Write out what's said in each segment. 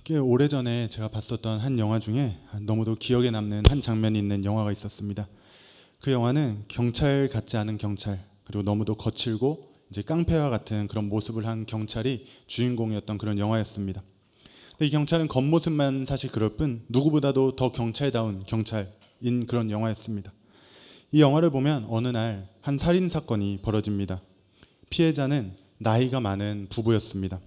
꽤 오래전에 제가 봤었던 한 영화 중에 너무도 기억에 남는 한 장면이 있는 영화가 있었습니다. 그 영화는 경찰 같지 않은 경찰, 그리고 너무도 거칠고 이제 깡패와 같은 그런 모습을 한 경찰이 주인공이었던 그런 영화였습니다. 근데 이 경찰은 겉모습만 사실 그럴 뿐 누구보다도 더 경찰다운 경찰인 그런 영화였습니다. 이 영화를 보면 어느 날 한 살인 사건이 벌어집니다. 피해자는 나이가 많은 부부였습니다.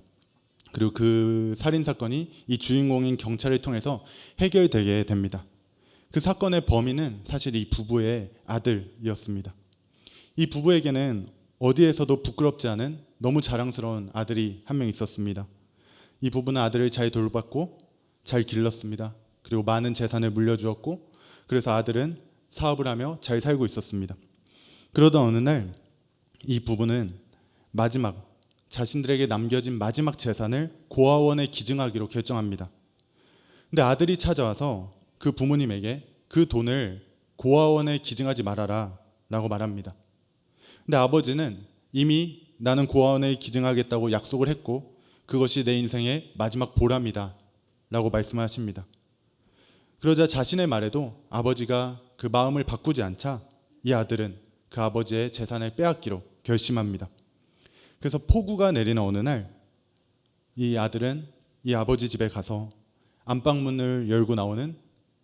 그리고 그 살인 사건이 이 주인공인 경찰을 통해서 해결되게 됩니다. 그 사건의 범인은 사실 이 부부의 아들이었습니다. 이 부부에게는 어디에서도 부끄럽지 않은 너무 자랑스러운 아들이 한 명 있었습니다. 이 부부는 아들을 잘 돌봤고 잘 길렀습니다. 그리고 많은 재산을 물려주었고, 그래서 아들은 사업을 하며 잘 살고 있었습니다. 그러던 어느 날 이 부부는 자신들에게 남겨진 마지막 재산을 고아원에 기증하기로 결정합니다. 근데 아들이 찾아와서 그 부모님에게 그 돈을 고아원에 기증하지 말아라 라고 말합니다. 근데 아버지는 이미 나는 고아원에 기증하겠다고 약속을 했고 그것이 내 인생의 마지막 보람이다 라고 말씀하십니다. 그러자 자신의 말에도 아버지가 그 마음을 바꾸지 않자 이 아들은 그 아버지의 재산을 빼앗기로 결심합니다. 그래서 폭우가 내리는 어느 날 이 아들은 이 아버지 집에 가서 안방문을 열고 나오는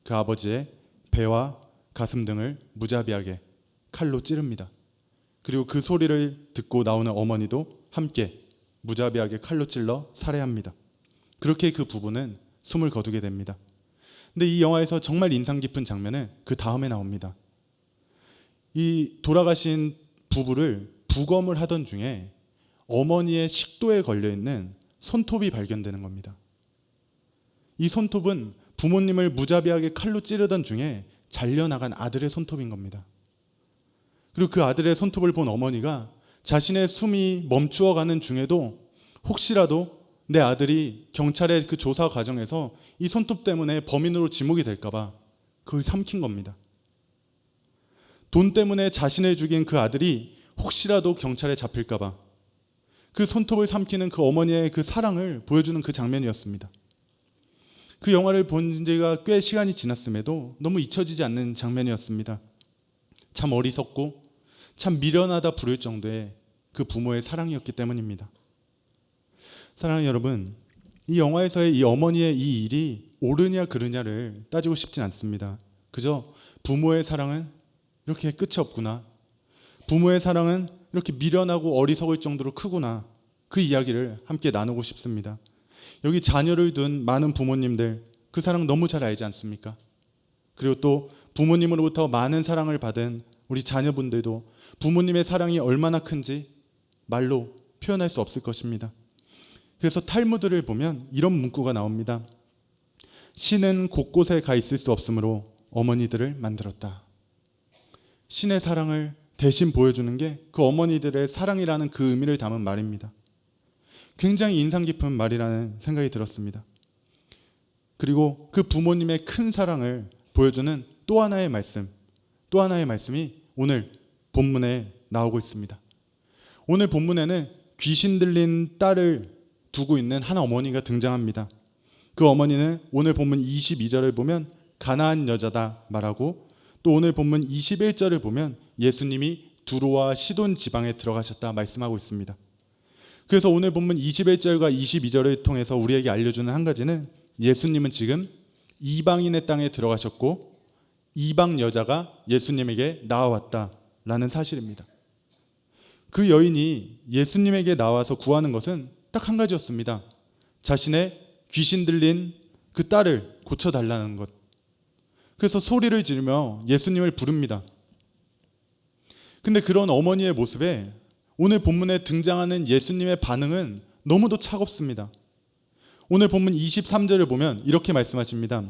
그 아버지의 배와 가슴 등을 무자비하게 칼로 찌릅니다. 그리고 그 소리를 듣고 나오는 어머니도 함께 무자비하게 칼로 찔러 살해합니다. 그렇게 그 부부는 숨을 거두게 됩니다. 근데 이 영화에서 정말 인상 깊은 장면은 그 다음에 나옵니다. 이 돌아가신 부부를 부검을 하던 중에 어머니의 식도에 걸려있는 손톱이 발견되는 겁니다. 이 손톱은 부모님을 무자비하게 칼로 찌르던 중에 잘려나간 아들의 손톱인 겁니다. 그리고 그 아들의 손톱을 본 어머니가 자신의 숨이 멈추어가는 중에도 혹시라도 내 아들이 경찰의 그 조사 과정에서 이 손톱 때문에 범인으로 지목이 될까봐 그걸 삼킨 겁니다. 돈 때문에 자신을 죽인 그 아들이 혹시라도 경찰에 잡힐까봐 그 손톱을 삼키는 그 어머니의 그 사랑을 보여주는 그 장면이었습니다. 그 영화를 본 지가 꽤 시간이 지났음에도 너무 잊혀지지 않는 장면이었습니다. 참 어리석고 참 미련하다 부를 정도의 그 부모의 사랑이었기 때문입니다. 사랑하는 여러분, 이 영화에서의 이 어머니의 이 일이 옳으냐 그르냐를 따지고 싶진 않습니다. 그저 부모의 사랑은 이렇게 끝이 없구나, 부모의 사랑은 이렇게 미련하고 어리석을 정도로 크구나, 그 이야기를 함께 나누고 싶습니다. 여기 자녀를 둔 많은 부모님들 그 사랑 너무 잘 알지 않습니까? 그리고 또 부모님으로부터 많은 사랑을 받은 우리 자녀분들도 부모님의 사랑이 얼마나 큰지 말로 표현할 수 없을 것입니다. 그래서 탈무드를 보면 이런 문구가 나옵니다. 신은 곳곳에 가 있을 수 없으므로 어머니들을 만들었다. 신의 사랑을 대신 보여주는 게 그 어머니들의 사랑이라는 그 의미를 담은 말입니다. 굉장히 인상 깊은 말이라는 생각이 들었습니다. 그리고 그 부모님의 큰 사랑을 보여주는 또 하나의 말씀이 오늘 본문에 나오고 있습니다. 오늘 본문에는 귀신 들린 딸을 두고 있는 한 어머니가 등장합니다. 그 어머니는 오늘 본문 22절을 보면 가나안 여자다 말하고, 또 오늘 본문 21절을 보면 예수님이 두로와 시돈 지방에 들어가셨다 말씀하고 있습니다. 그래서 오늘 본문 21절과 22절을 통해서 우리에게 알려주는 한 가지는 예수님은 지금 이방인의 땅에 들어가셨고 이방 여자가 예수님에게 나와왔다라는 사실입니다. 그 여인이 예수님에게 나와서 구하는 것은 딱 한 가지였습니다. 자신의 귀신 들린 그 딸을 고쳐달라는 것. 그래서 소리를 지르며 예수님을 부릅니다. 근데 그런 어머니의 모습에 오늘 본문에 등장하는 예수님의 반응은 너무도 차갑습니다. 오늘 본문 23절을 보면 이렇게 말씀하십니다.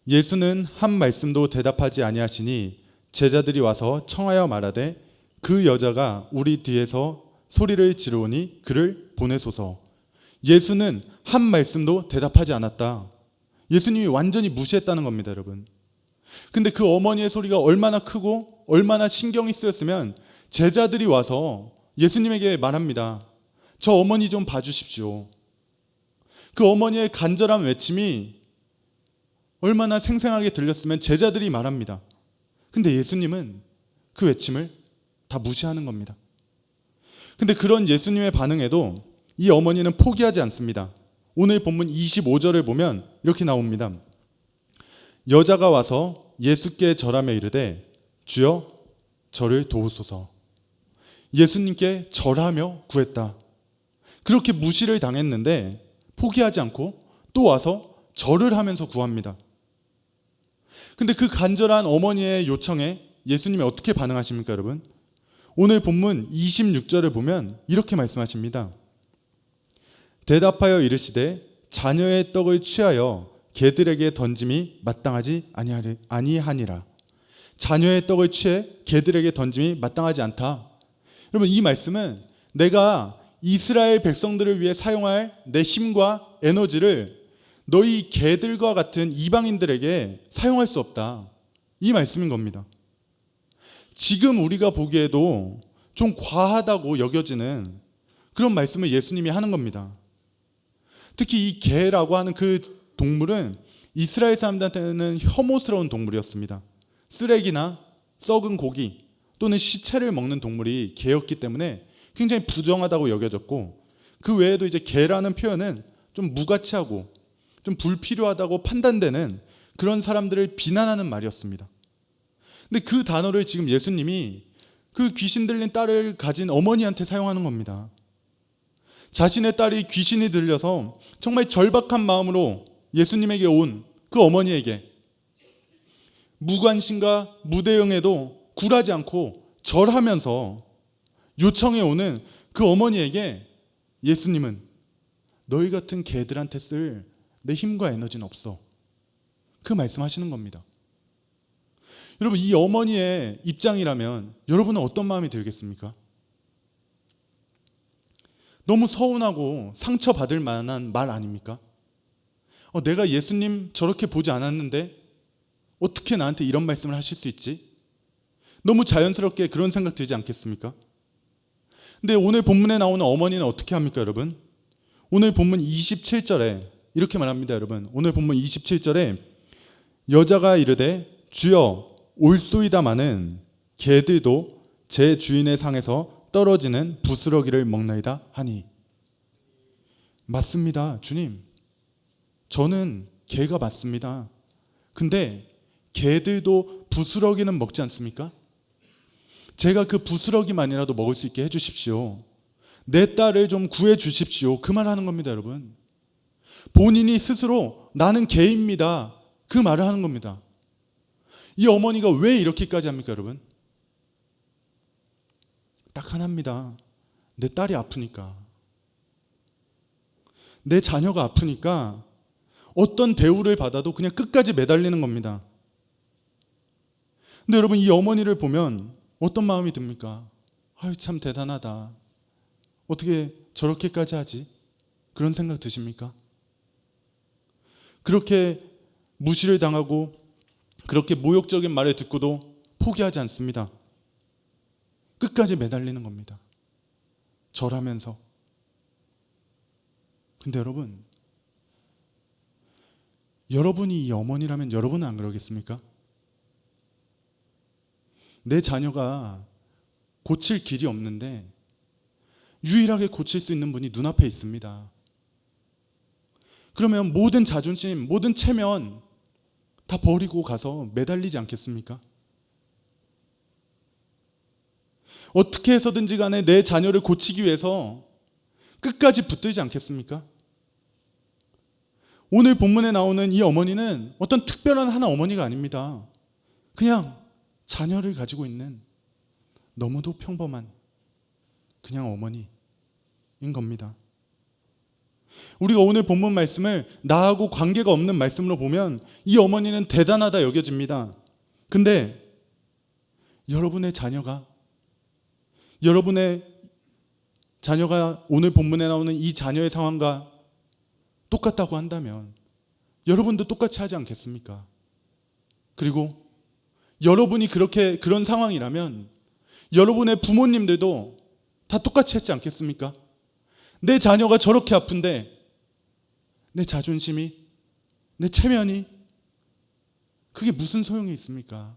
예수는 한 말씀도 대답하지 아니하시니 제자들이 와서 청하여 말하되 그 여자가 우리 뒤에서 소리를 지르오니 그를 보내소서. 예수는 한 말씀도 대답하지 않았다. 예수님이 완전히 무시했다는 겁니다, 여러분. 근데 그 어머니의 소리가 얼마나 크고 얼마나 신경이 쓰였으면 제자들이 와서 예수님에게 말합니다. 저 어머니 좀 봐주십시오. 그 어머니의 간절한 외침이 얼마나 생생하게 들렸으면 제자들이 말합니다. 근데 예수님은 그 외침을 다 무시하는 겁니다. 근데 그런 예수님의 반응에도 이 어머니는 포기하지 않습니다. 오늘 본문 25절을 보면 이렇게 나옵니다. 여자가 와서 예수께 절하며 이르되 주여 저를 도우소서. 예수님께 절하며 구했다. 그렇게 무시를 당했는데 포기하지 않고 또 와서 절을 하면서 구합니다. 근데 그 간절한 어머니의 요청에 예수님이 어떻게 반응하십니까, 여러분? 오늘 본문 26절을 보면 이렇게 말씀하십니다. 대답하여 이르시되 자녀의 떡을 취하여 개들에게 던짐이 마땅하지 아니하니라. 자녀의 떡을 취해 개들에게 던짐이 마땅하지 않다. 여러분, 이 말씀은 내가 이스라엘 백성들을 위해 사용할 내 힘과 에너지를 너희 개들과 같은 이방인들에게 사용할 수 없다. 이 말씀인 겁니다. 지금 우리가 보기에도 좀 과하다고 여겨지는 그런 말씀을 예수님이 하는 겁니다. 특히 이 개라고 하는 그 동물은 이스라엘 사람들한테는 혐오스러운 동물이었습니다. 쓰레기나 썩은 고기 또는 시체를 먹는 동물이 개였기 때문에 굉장히 부정하다고 여겨졌고, 그 외에도 이제 개라는 표현은 좀 무가치하고 좀 불필요하다고 판단되는 그런 사람들을 비난하는 말이었습니다. 근데 그 단어를 지금 예수님이 그 귀신 들린 딸을 가진 어머니한테 사용하는 겁니다. 자신의 딸이 귀신이 들려서 정말 절박한 마음으로 예수님에게 온 그 어머니에게 무관심과 무대응에도 굴하지 않고 절하면서 요청해 오는 그 어머니에게 예수님은 너희 같은 개들한테 쓸 내 힘과 에너지는 없어. 그 말씀하시는 겁니다. 여러분, 이 어머니의 입장이라면 여러분은 어떤 마음이 들겠습니까? 너무 서운하고 상처받을 만한 말 아닙니까? 내가 예수님 저렇게 보지 않았는데 어떻게 나한테 이런 말씀을 하실 수 있지? 너무 자연스럽게 그런 생각 들지 않겠습니까? 근데 오늘 본문에 나오는 어머니는 어떻게 합니까, 여러분? 오늘 본문 27절에 이렇게 말합니다, 여러분. 오늘 본문 27절에 여자가 이르되 주여 올소이다마는 개들도 제 주인의 상에서 떨어지는 부스러기를 먹나이다 하니. 맞습니다, 주님. 저는 개가 맞습니다. 근데 개들도 부스러기는 먹지 않습니까? 제가 그 부스러기만이라도 먹을 수 있게 해주십시오. 내 딸을 좀 구해주십시오. 그 말 하는 겁니다, 여러분. 본인이 스스로 나는 개입니다. 그 말을 하는 겁니다. 이 어머니가 왜 이렇게까지 합니까, 여러분? 딱 하나입니다. 내 딸이 아프니까. 내 자녀가 아프니까 어떤 대우를 받아도 그냥 끝까지 매달리는 겁니다. 근데 여러분, 이 어머니를 보면 어떤 마음이 듭니까? 아유, 참 대단하다. 어떻게 저렇게까지 하지? 그런 생각 드십니까? 그렇게 무시를 당하고 그렇게 모욕적인 말을 듣고도 포기하지 않습니다. 끝까지 매달리는 겁니다. 절하면서. 근데 여러분, 여러분이 이 어머니라면 여러분은 안 그러겠습니까? 내 자녀가 고칠 길이 없는데 유일하게 고칠 수 있는 분이 눈앞에 있습니다. 그러면 모든 자존심, 모든 체면 다 버리고 가서 매달리지 않겠습니까? 어떻게 해서든지 간에 내 자녀를 고치기 위해서 끝까지 붙들지 않겠습니까? 오늘 본문에 나오는 이 어머니는 어떤 특별한 하나 어머니가 아닙니다. 그냥 자녀를 가지고 있는 너무도 평범한 그냥 어머니인 겁니다. 우리가 오늘 본문 말씀을 나하고 관계가 없는 말씀으로 보면 이 어머니는 대단하다 여겨집니다. 근데 여러분의 자녀가 오늘 본문에 나오는 이 자녀의 상황과 똑같다고 한다면 여러분도 똑같이 하지 않겠습니까? 그리고 여러분이 그런 상황이라면 여러분의 부모님들도 다 똑같이 했지 않겠습니까? 내 자녀가 저렇게 아픈데 내 자존심이, 내 체면이, 그게 무슨 소용이 있습니까?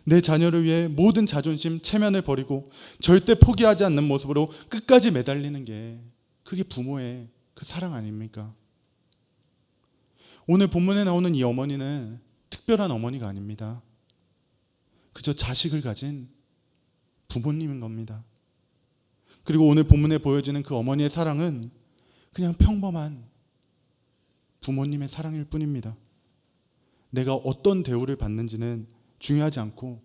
내 자녀를 위해 모든 자존심, 체면을 버리고 절대 포기하지 않는 모습으로 끝까지 매달리는 게, 그게 부모의 그 사랑 아닙니까? 오늘 본문에 나오는 이 어머니는 특별한 어머니가 아닙니다. 그저 자식을 가진 부모님인 겁니다. 그리고 오늘 본문에 보여지는 그 어머니의 사랑은 그냥 평범한 부모님의 사랑일 뿐입니다. 내가 어떤 대우를 받는지는 중요하지 않고,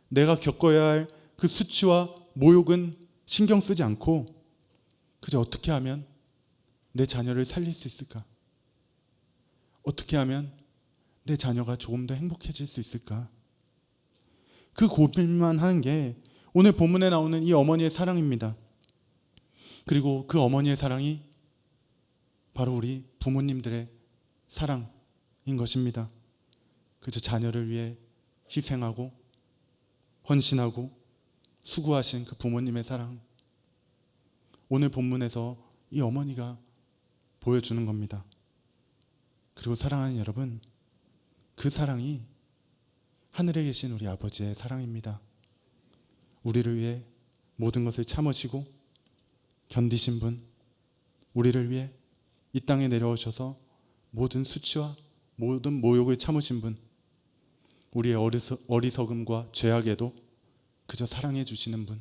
내가 겪어야 할 그 수치와 모욕은 신경 쓰지 않고, 그저 어떻게 하면 내 자녀를 살릴 수 있을까? 어떻게 하면 내 자녀가 조금 더 행복해질 수 있을까? 그 고민만 하는 게 오늘 본문에 나오는 이 어머니의 사랑입니다. 그리고 그 어머니의 사랑이 바로 우리 부모님들의 사랑인 것입니다. 그저 자녀를 위해 희생하고 헌신하고 수고하신 그 부모님의 사랑, 오늘 본문에서 이 어머니가 보여주는 겁니다. 그리고 사랑하는 여러분, 그 사랑이 하늘에 계신 우리 아버지의 사랑입니다. 우리를 위해 모든 것을 참으시고 견디신 분, 우리를 위해 이 땅에 내려오셔서 모든 수치와 모든 모욕을 참으신 분, 우리의 어리석음과 죄악에도 그저 사랑해 주시는 분,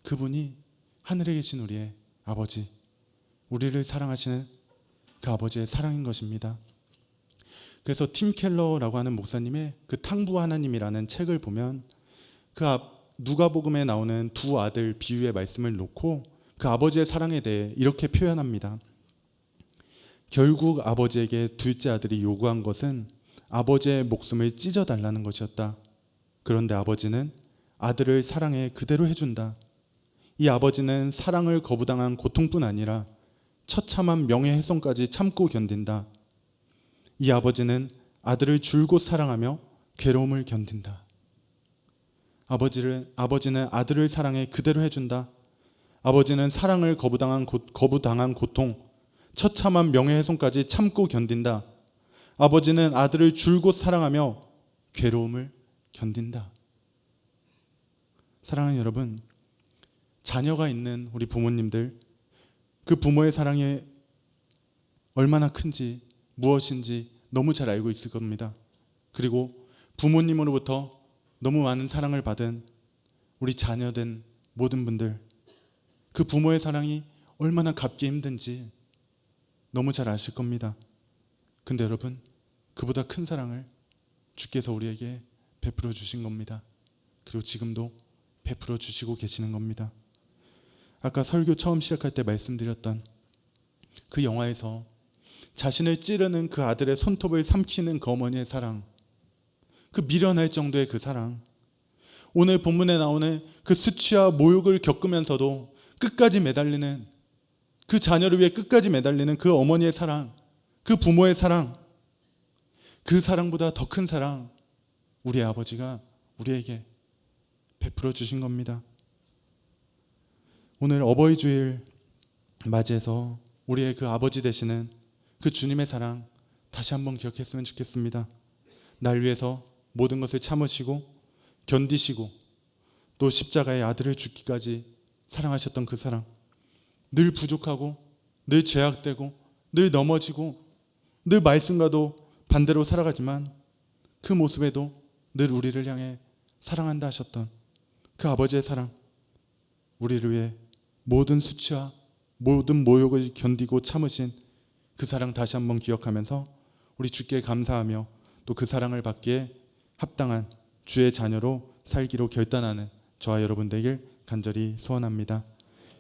그분이 하늘에 계신 우리의 아버지, 우리를 사랑하시는 그 아버지의 사랑인 것입니다. 그래서 팀 켈러라고 하는 목사님의 그 탕부 하나님이라는 책을 보면 그 누가복음에 나오는 두 아들 비유의 말씀을 놓고 그 아버지의 사랑에 대해 이렇게 표현합니다. 결국 아버지에게 둘째 아들이 요구한 것은 아버지의 목숨을 찢어달라는 것이었다. 그런데 아버지는 아들을 사랑해 그대로 해준다. 이 아버지는 사랑을 거부당한 고통뿐 아니라 처참한 명예훼손까지 참고 견딘다. 이 아버지는 아들을 줄곧 사랑하며 괴로움을 견딘다. 아버지는 아들을 사랑해 그대로 해준다. 아버지는 사랑을 거부당한 고통, 처참한 명예훼손까지 참고 견딘다. 아버지는 아들을 줄곧 사랑하며 괴로움을 견딘다. 사랑하는 여러분, 자녀가 있는 우리 부모님들, 그 부모의 사랑이 얼마나 큰지 무엇인지 너무 잘 알고 있을 겁니다. 그리고 부모님으로부터 너무 많은 사랑을 받은 우리 자녀된 모든 분들, 그 부모의 사랑이 얼마나 갚기 힘든지 너무 잘 아실 겁니다. 근데 여러분, 그보다 큰 사랑을 주께서 우리에게 베풀어 주신 겁니다. 그리고 지금도 베풀어 주시고 계시는 겁니다. 아까 설교 처음 시작할 때 말씀드렸던 그 영화에서 자신을 찌르는 그 아들의 손톱을 삼키는 그 어머니의 사랑, 그 미련할 정도의 그 사랑, 오늘 본문에 나오는 그 수치와 모욕을 겪으면서도 끝까지 매달리는, 그 자녀를 위해 끝까지 매달리는 그 어머니의 사랑, 그 부모의 사랑, 그 사랑보다 더 큰 사랑 우리 아버지가 우리에게 베풀어 주신 겁니다. 오늘 어버이 주일 맞이해서 우리의 그 아버지 되시는 그 주님의 사랑 다시 한번 기억했으면 좋겠습니다. 날 위해서 모든 것을 참으시고 견디시고 또 십자가의 아들을 죽기까지 사랑하셨던 그 사랑, 늘 부족하고 늘 죄악되고 늘 넘어지고 늘 말씀과도 반대로 살아가지만 그 모습에도 늘 우리를 향해 사랑한다 하셨던 그 아버지의 사랑, 우리를 위해 모든 수치와 모든 모욕을 견디고 참으신 그 사랑 다시 한번 기억하면서 우리 주께 감사하며 또 그 사랑을 받기에 합당한 주의 자녀로 살기로 결단하는 저와 여러분 되길 간절히 소원합니다.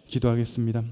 기도하겠습니다.